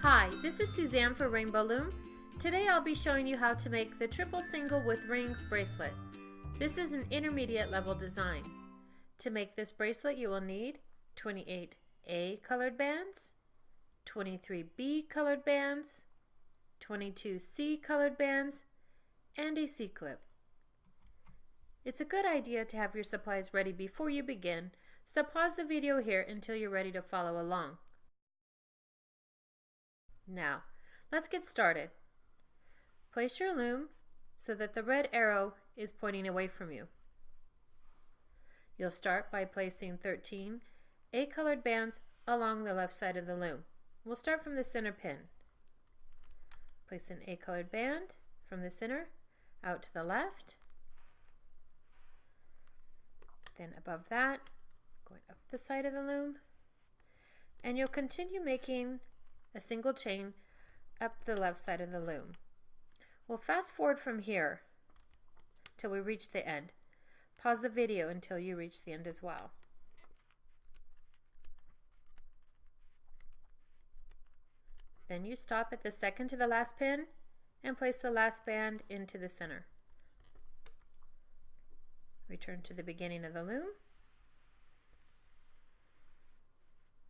Hi, this is Suzanne for Rainbow Loom. Today I'll be showing you how to make the triple single with rings bracelet. This is an intermediate level design. To make this bracelet you will need 28A colored bands, 23B colored bands, 22C colored bands, and a C-clip. It's a good idea to have your supplies ready before you begin, so pause the video here until you're ready to follow along. Now, let's get started. Place your loom so that the red arrow is pointing away from you. You'll start by placing 13 A-colored bands along the left side of the loom. We'll start from the center pin. Place an A-colored band from the center out to the left. Then above that, going up the side of the loom. And you'll continue making a single chain up the left side of the loom. We'll fast forward from here till we reach the end. Pause the video until you reach the end as well. Then you stop at the second to the last pin and place the last band into the center. Return to the beginning of the loom.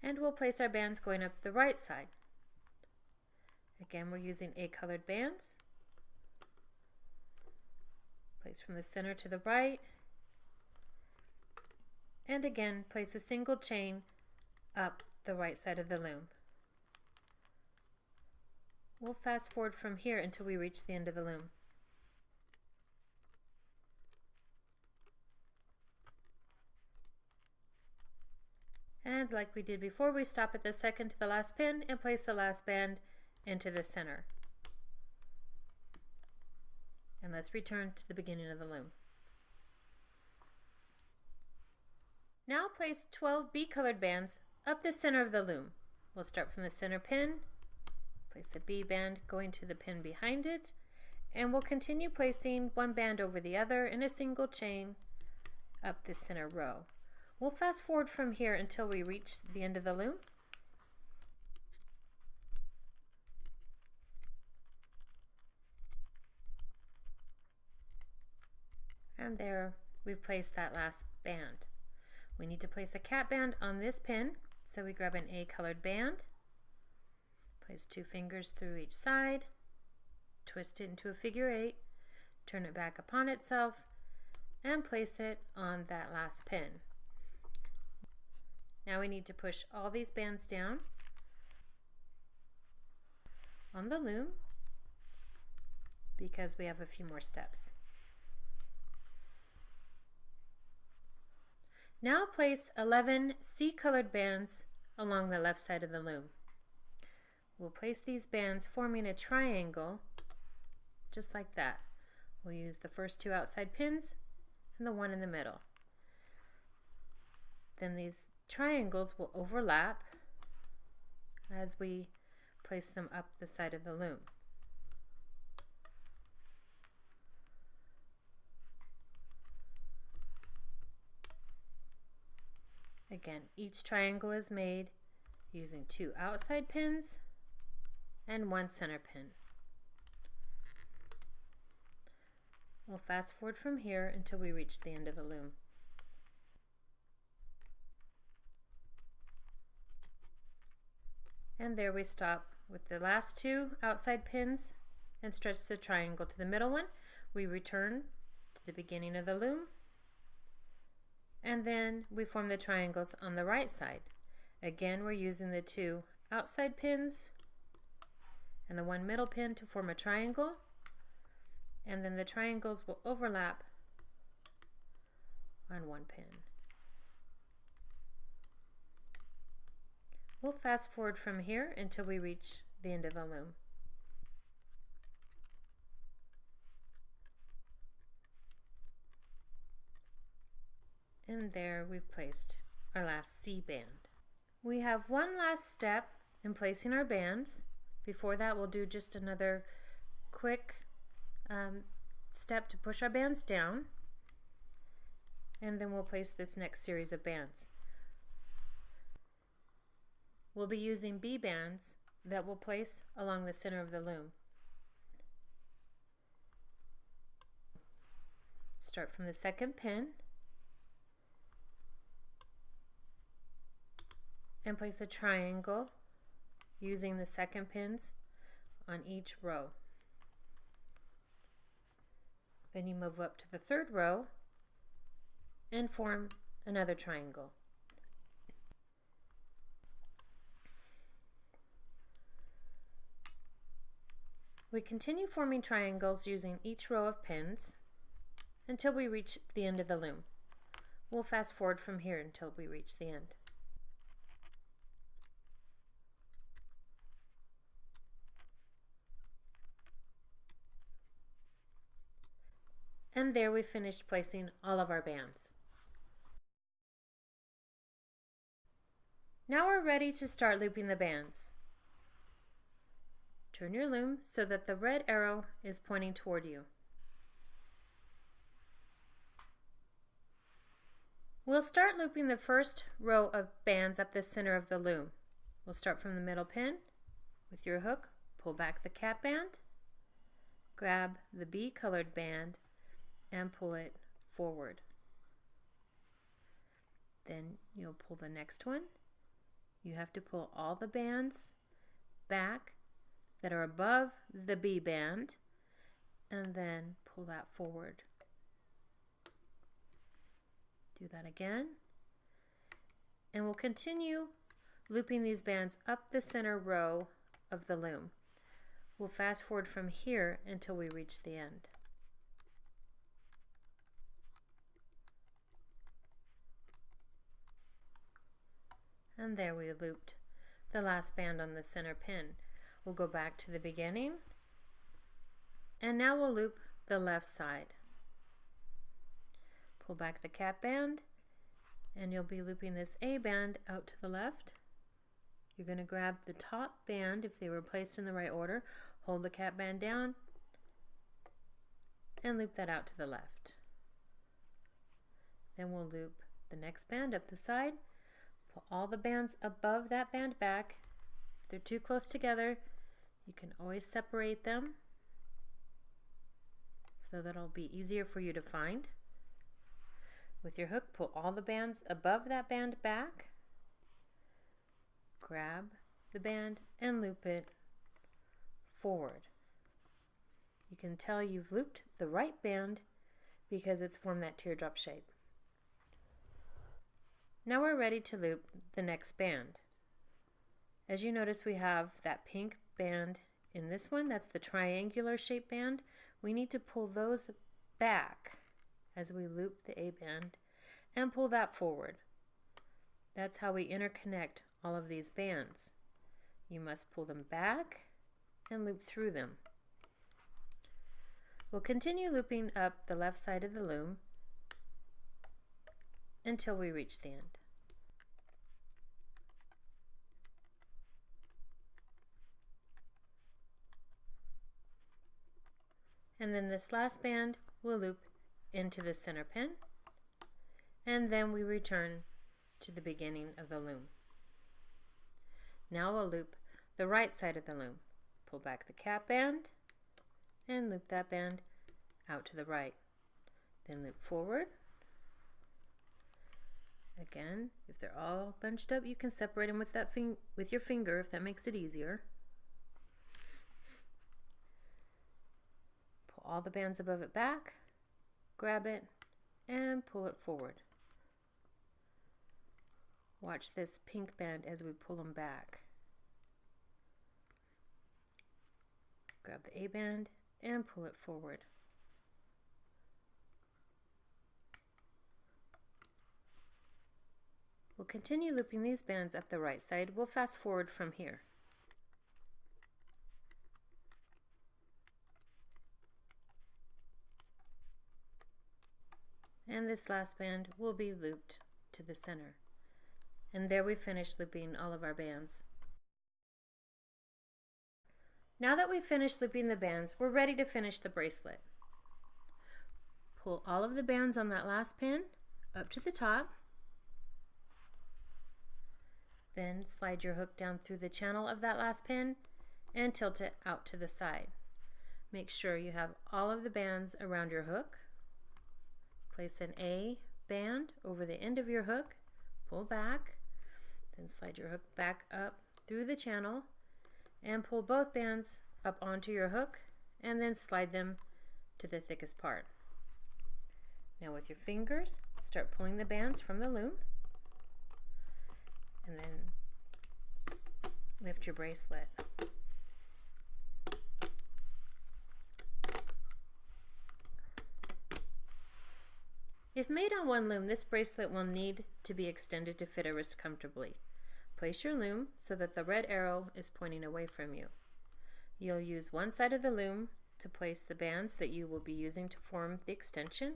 And we'll place our bands going up the right side. Again, we're using A-colored bands. Place from the center to the right. And again, place a single chain up the right side of the loom. We'll fast forward from here until we reach the end of the loom. And like we did before, we stop at the second to the last pin and place the last band into the center. And let's return to the beginning of the loom. Now place 12 B-colored bands up the center of the loom. We'll start from the center pin, place a B band going to the pin behind it, and we'll continue placing one band over the other in a single chain up the center row. We'll fast forward from here until we reach the end of the loom. And there we've placed that last band. We need to place a cap band on this pin, so we grab an A-colored band, place 2 fingers through each side, twist it into a figure 8, turn it back upon itself, and place it on that last pin. Now we need to push all these bands down on the loom because we have a few more steps. Now place 11 C-colored bands along the left side of the loom. We'll place these bands forming a triangle just like that. We'll use the first 2 outside pins and the one in the middle. Then these triangles will overlap as we place them up the side of the loom. Again, each triangle is made using 2 outside pins and 1 center pin. We'll fast forward from here until we reach the end of the loom. And there we stop with the last 2 outside pins and stretch the triangle to the middle one. We return to the beginning of the loom, and then we form the triangles on the right side. Again, we're using the 2 outside pins and the 1 middle pin to form a triangle, and then the triangles will overlap on 1 pin. We'll fast forward from here until we reach the end of the loom. And there we've placed our last C band. We have one last step in placing our bands. Before that, we'll do just another quick step to push our bands down, and then we'll place this next series of bands. We'll be using B bands that we'll place along the center of the loom. Start from the second pin and place a triangle using the second pins on each row. Then you move up to the third row and form another triangle. We continue forming triangles using each row of pins until we reach the end of the loom. We'll fast forward from here until we reach the end. And there we finished placing all of our bands. Now we're ready to start looping the bands. Turn your loom so that the red arrow is pointing toward you. We'll start looping the first row of bands up the center of the loom. We'll start from the middle pin. With your hook, pull back the cap band, grab the B colored band, and pull it forward. Then you'll pull the next one. You have to pull all the bands back that are above the B band and then pull that forward. Do that again. And we'll continue looping these bands up the center row of the loom. We'll fast forward from here until we reach the end. And there we looped the last band on the center pin. We'll go back to the beginning, and now we'll loop the left side. Pull back the cap band, and you'll be looping this A band out to the left. You're going to grab the top band if they were placed in the right order, hold the cap band down, and loop that out to the left. Then we'll loop the next band up the side, pull all the bands above that band back. If they're too close together, you can always separate them so that it'll be easier for you to find. With your hook, pull all the bands above that band back, grab the band and loop it forward. You can tell you've looped the right band because it's formed that teardrop shape. Now we're ready to loop the next band. As you notice, we have that pink band in this one. That's the triangular shape band. We need to pull those back as we loop the A band and pull that forward. That's how we interconnect all of these bands. You must pull them back and loop through them. We'll continue looping up the left side of the loom until we reach the end. And then this last band will loop into the center pin, and then we return to the beginning of the loom. Now we'll loop the right side of the loom. Pull back the cap band and loop that band out to the right. Then loop forward. Again, if they're all bunched up, you can separate them with your finger if that makes it easier. Pull all the bands above it back, grab it, and pull it forward. Watch this pink band as we pull them back. Grab the A band and pull it forward. We'll continue looping these bands up the right side. We'll fast forward from here. And this last band will be looped to the center. And there we finish looping all of our bands. Now that we've finished looping the bands, we're ready to finish the bracelet. Pull all of the bands on that last pin up to the top. Then slide your hook down through the channel of that last pin and tilt it out to the side. Make sure you have all of the bands around your hook. Place an A band over the end of your hook, pull back, then slide your hook back up through the channel and pull both bands up onto your hook and then slide them to the thickest part. Now with your fingers, start pulling the bands from the loom and then lift your bracelet. If made on one loom, this bracelet will need to be extended to fit a wrist comfortably. Place your loom so that the red arrow is pointing away from you. You'll use one side of the loom to place the bands that you will be using to form the extension.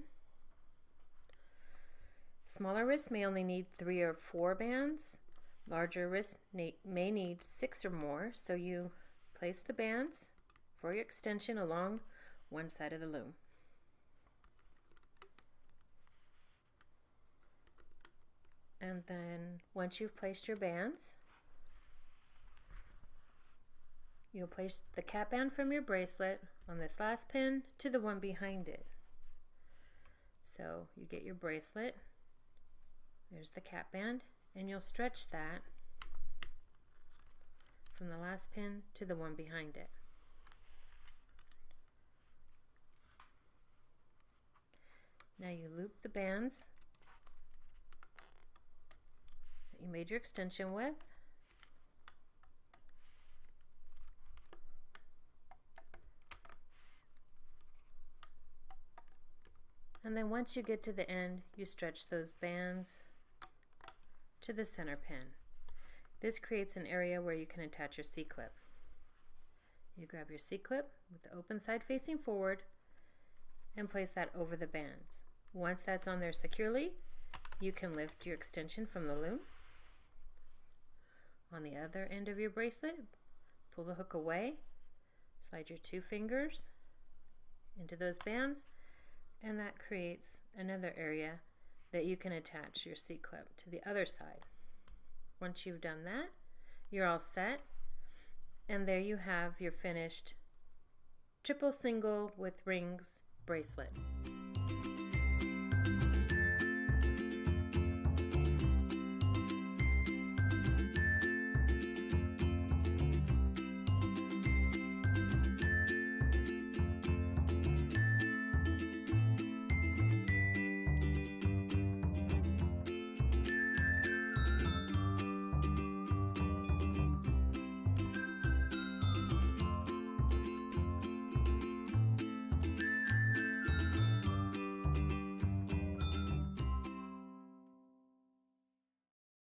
Smaller wrists may only need 3 or 4 bands. Larger wrists may need 6 or more, so you place the bands for your extension along one side of the loom. And then once you've placed your bands, you'll place the cap band from your bracelet on this last pin to the one behind it. So you get your bracelet, there's the cap band, and you'll stretch that from the last pin to the one behind it. Now you loop the bands that you made your extension with. And then once you get to the end, you stretch those bands to the center pin. This creates an area where you can attach your C-clip. You grab your C-clip with the open side facing forward and place that over the bands. Once that's on there securely, you can lift your extension from the loom. On the other end of your bracelet, pull the hook away, slide your 2 fingers into those bands, and that creates another area that you can attach your C-clip to the other side. Once you've done that, you're all set, and there you have your finished triple single with rings bracelet.